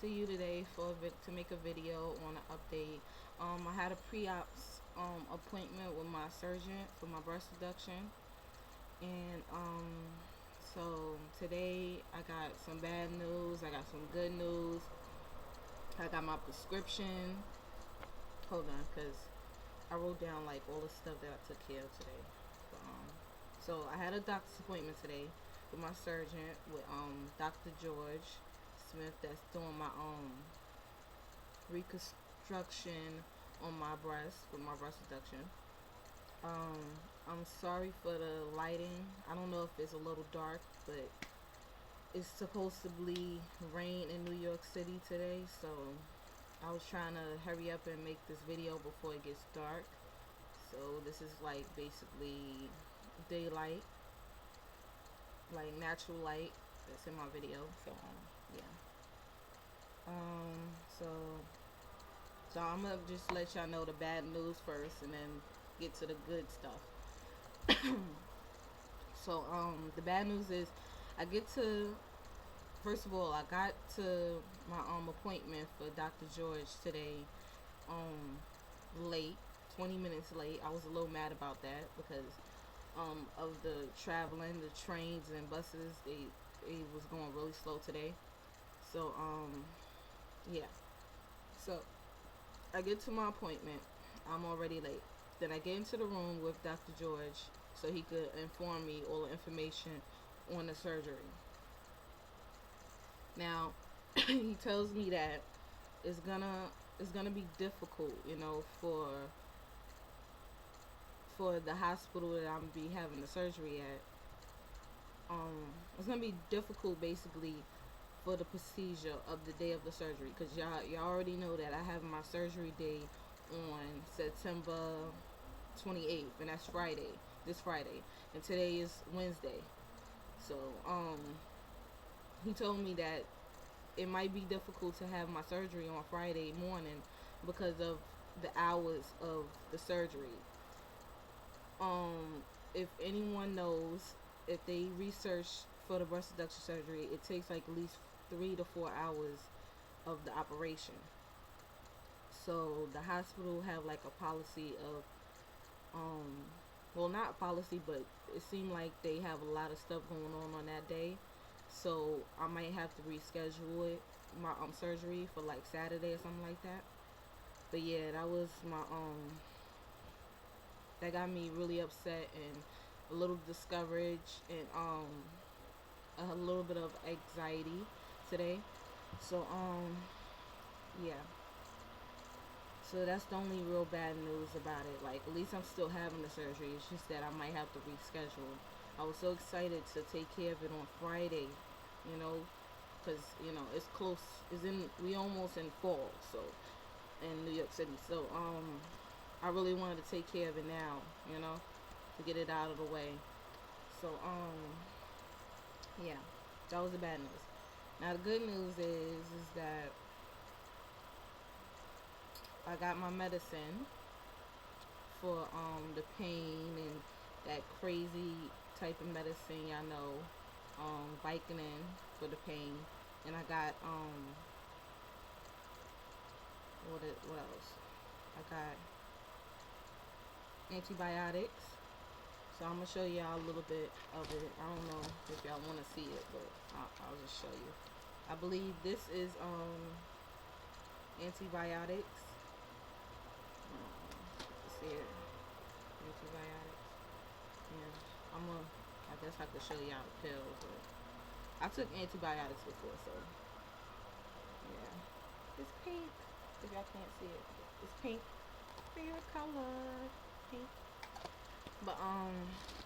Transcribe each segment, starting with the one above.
to you today to make a video on an update. I had a pre-ops appointment with my surgeon for my breast reduction, and so today I got some bad news. I got some good news. I got my prescription. Hold on, cause I wrote down like all the stuff that I took care of today. So I had a doctor's appointment today with my surgeon, with Dr. George Smith, that's doing my reconstruction on my breast with my breast reduction. I'm sorry for the lighting. I don't know if it's a little dark, but it's supposed to be rain in New York City today, so I was trying to hurry up and make this video before it gets dark. So this is like basically daylight, like natural light that's in my video. So yeah. So I'm gonna just let y'all know the bad news first, and then get to the good stuff. So the bad news is, I get to first of all, I got to my appointment for Dr. George today late, 20 minutes late. I was a little mad about that because of the traveling, the trains and buses. They was going really slow today. So yeah. So I get to my appointment. I'm already late. Then I get into the room with Dr. George so he could inform me all the information on the surgery. Now, he tells me that it's gonna be difficult, for the hospital that I'm be having the surgery at. It's gonna be difficult basically for the procedure of the day of the surgery, because y'all already know that I have my surgery day on September 28th, and that's Friday, this Friday, and today is Wednesday. So he told me that it might be difficult to have my surgery on Friday morning because of the hours of the surgery. If anyone knows, if they research for the breast reduction surgery, it takes like at least 3 to 4 hours of the operation. So the hospital have like a policy of, well, not a policy, but it seemed like they have a lot of stuff going on that day. So I might have to reschedule it, my surgery, for like Saturday or something like that. But yeah, that was my that got me really upset and a little discouraged, and a little bit of anxiety today. So yeah. So that's the only real bad news about it. Like, at least I'm still having the surgery. It's just that I might have to reschedule. I was so excited to take care of it on Friday, you know, because it's close. We almost in fall, so in New York City. So I really wanted to take care of it now, to get it out of the way. So yeah, that was the bad news. Now the good news is that I got my medicine for the pain and that crazy type of medicine, y'all know, Vicodin for the pain, and I got what else? I got antibiotics. So I'm gonna show y'all a little bit of it. I don't know if y'all want to see it, but I'll just show you. I believe this is antibiotics. See it? Antibiotics. Yeah. I guess I could show y'all the pill, but I took antibiotics before, so yeah. It's pink. If y'all can't see it, it's pink. Favorite color, pink. But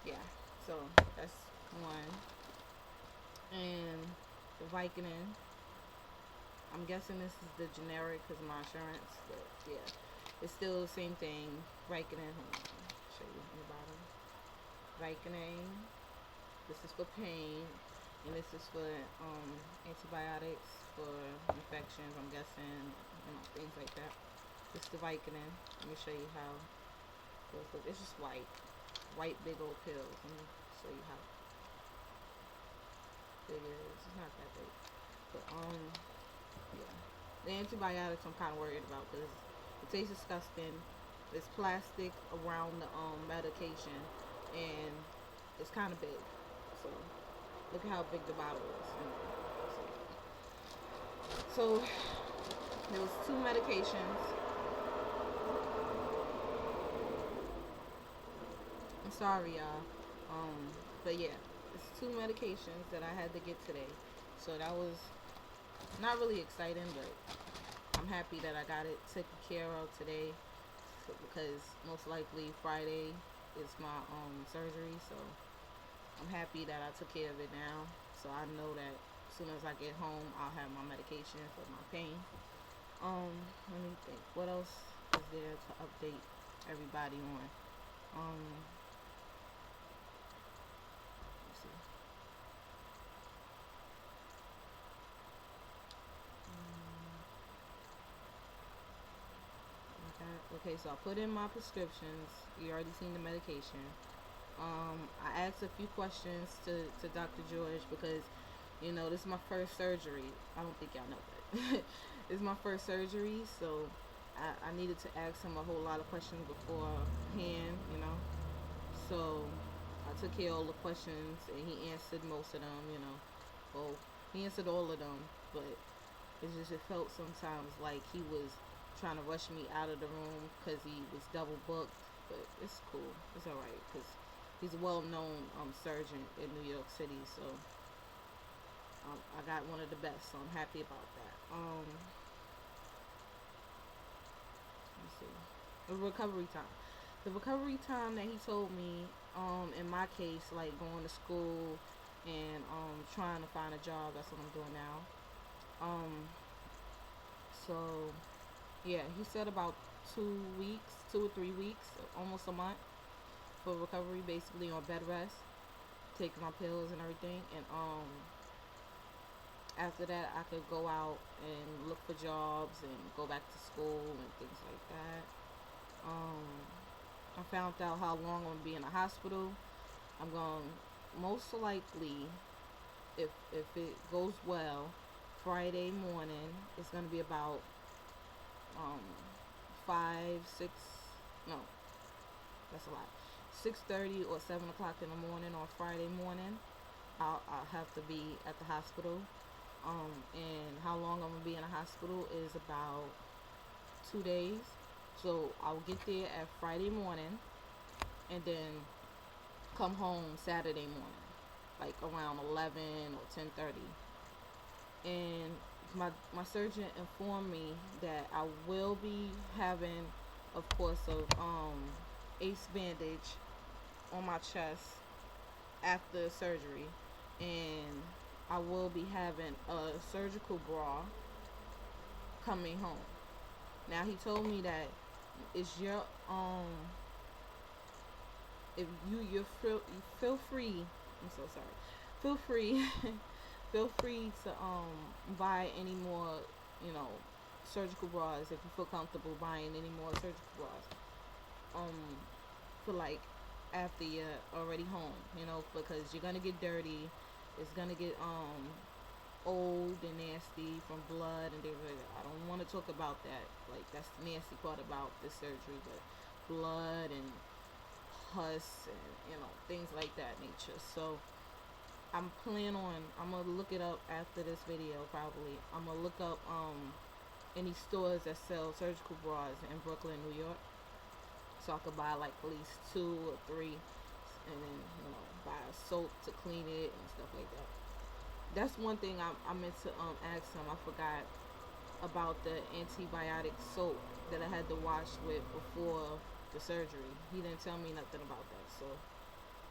yeah. So that's one. And the Vicodin. I'm guessing this is the generic because of my insurance, but yeah, it's still the same thing. Vicodin. Hold on, show you in the bottom. Vicodin. This is for pain, and this is for antibiotics for infections. I'm guessing, things like that. This is the Vicodin. Let me show you how. It's just white big old pills. Let me show you how big it is. It's not that big, but yeah. The antibiotics I'm kind of worried about because it tastes disgusting. It's plastic around the medication, and it's kind of big. So look at how big the bottle is. So there was two medications. I'm sorry, y'all. But yeah, it's two medications that I had to get today. So that was not really exciting, but I'm happy that I got it taken care of today. Because most likely Friday is my surgery. So I'm happy that I took care of it now. So I know that as soon as I get home, I'll have my medication for my pain. Let me think. What else is there to update everybody on? Let's see. Okay, so I put in my prescriptions. You already seen the medication. I asked a few questions to Dr. George because, this is my first surgery. I don't think y'all know that. This is my first surgery, so I needed to ask him a whole lot of questions beforehand. So I took care of all the questions, and he answered most of them. Well, he answered all of them, but it felt sometimes like he was trying to rush me out of the room because he was double booked. But it's cool. It's all right because he's a well-known surgeon in New York City. So I got one of the best. So I'm happy about that. Let's see. The recovery time. The recovery time that he told me, in my case, like going to school and trying to find a job. That's what I'm doing now. So yeah, he said about 2 weeks, 2 or 3 weeks, almost a month for recovery, basically on bed rest, taking my pills and everything. And after that, I could go out and look for jobs and go back to school and things like that. I found out how long I'm gonna be in the hospital. I'm going to most likely, if it goes well, Friday morning. It's gonna be about 5, 6, no, that's a lot. 6:30 or 7 o'clock in the morning on Friday morning. I'll have to be at the hospital. And how long I'm gonna be in the hospital is about 2 days. So I'll get there at Friday morning, and then come home Saturday morning, like around 11 or 10:30. And my surgeon informed me that I will be having, of course, ace bandage on my chest after surgery, and I will be having a surgical bra coming home. Now he told me that it's your if you feel free. I'm so sorry. Feel free, feel free to buy any more, you know, surgical bras if you feel comfortable buying any more surgical bras. For like after you're already home, because you're gonna get dirty. It's gonna get old and nasty from blood and things like that. I don't want to talk about that. Like that's the nasty part about this surgery, but blood and pus and things like that nature. So I'm gonna look it up after this video probably. I'm gonna look up any stores that sell surgical bras in Brooklyn, New York, so I could buy like at least 2 or 3, and then buy soap to clean it and stuff like that. That's one thing I meant to ask him. I forgot about the antibiotic soap that I had to wash with before the surgery. He didn't tell me nothing about that, so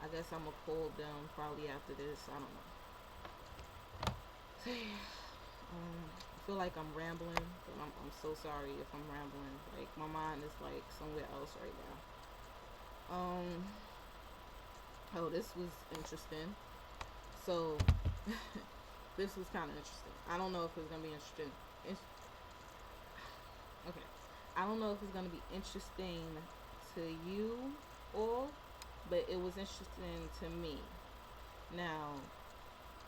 I guess I'm gonna call them probably after this. I don't know. So yeah, I feel like I'm rambling, but I'm so sorry if I'm rambling. Like my mind is like somewhere else right now. Oh, this was interesting. So this was kind of interesting. I don't know if it's gonna be interesting. Okay, I don't know if it's gonna be interesting to you all, but it was interesting to me. Now,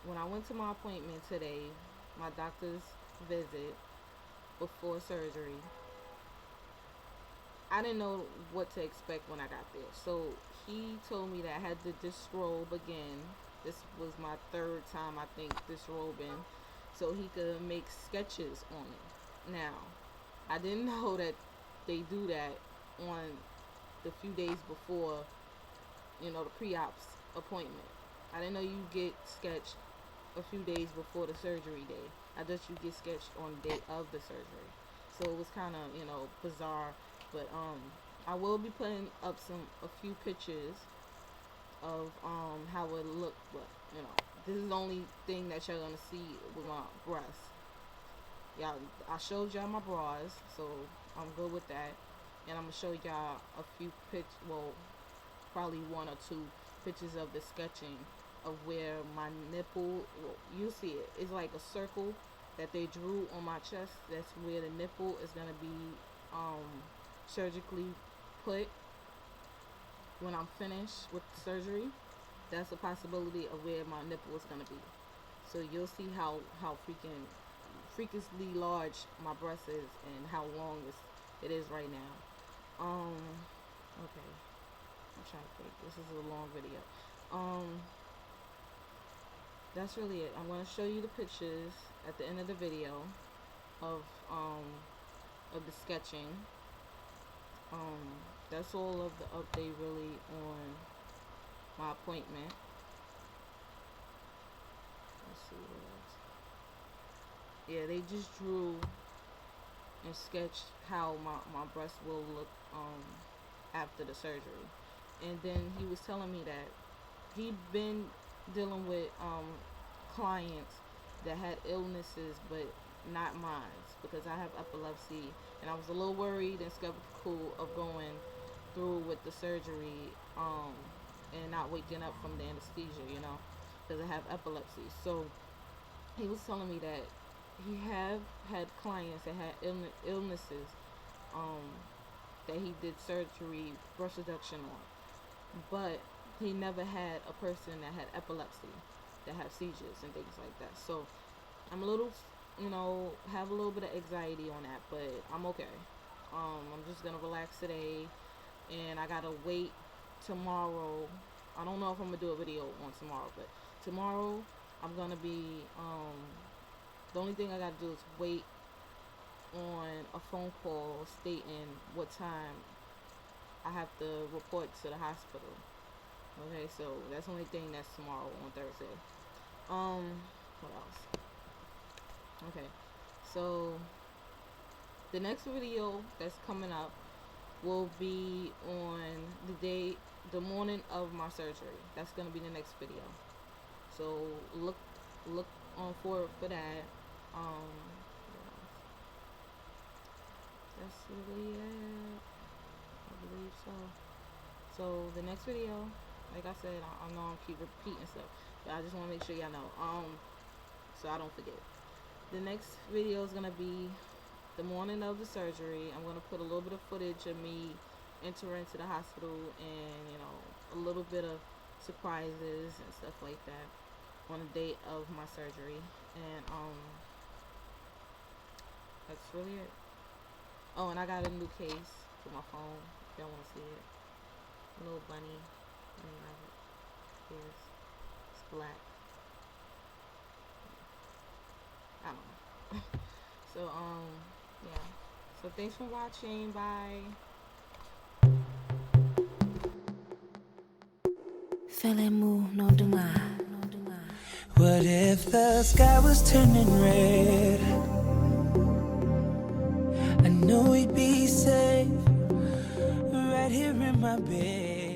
when I went to my appointment today, my doctor's visit, before surgery. I didn't know what to expect when I got there. So he told me that I had to disrobe again. This was my third time, I think, disrobing, so he could make sketches on it. Now, I didn't know that they do that on the few days before, the pre-ops appointment. I didn't know you get sketched a few days before the surgery day. I thought you get sketched on the day of the surgery. So it was kind of, bizarre. But I will be putting up a few pictures of how it looked. But this is the only thing that y'all gonna see with my breasts. Y'all, I showed y'all my bras, so I'm good with that. And I'm gonna show y'all a few pictures. Well, probably one or two pictures of the sketching of where my nipple. Well, you see it. It's like a circle that they drew on my chest. That's where the nipple is gonna be surgically put when I'm finished with the surgery. That's a possibility of where my nipple is gonna be. So you'll see how freakishly large my breast is and how long it is right now. Okay. I'm trying to think. This is a long video. That's really it. I'm gonna show you the pictures at the end of the video of the sketching. That's all of the update really on my appointment. Let's see what else. Yeah, they just drew and sketched how my breast will look after the surgery. And then he was telling me that he'd been dealing with clients that had illnesses but not mine, because I have epilepsy, and I was a little worried and skeptical of going through with the surgery and not waking up from the anesthesia, because I have epilepsy. So he was telling me that he have had clients that had illnesses that he did surgery, breast reduction on, but he never had a person that had epilepsy, that have seizures and things like that. So I'm a little, have a little bit of anxiety on that, but I'm okay. I'm just gonna relax today, and I gotta wait tomorrow. I don't know if I'm gonna do a video on tomorrow, but tomorrow I'm gonna be, the only thing I gotta do is wait on a phone call stating what time I have to report to the hospital. Okay, so that's the only thing that's tomorrow on Thursday. What else? Okay, so the next video that's coming up will be on the morning of my surgery. That's gonna be the next video. So look on for that. That's really it. I believe so. So the next video, like I said, I know I keep repeating stuff, but I just want to make sure y'all know, so I don't forget. The next video is gonna be the morning of the surgery. I'm gonna put a little bit of footage of me entering to the hospital, and a little bit of surprises and stuff like that on the date of my surgery. And that's really it. Oh, and I got a new case for my phone, if y'all want to see it. A little bunny rabbit. It's black. I don't know. So yeah. So thanks for watching. Bye. What if the sky was turning red? I know we'd be safe right here in my bed.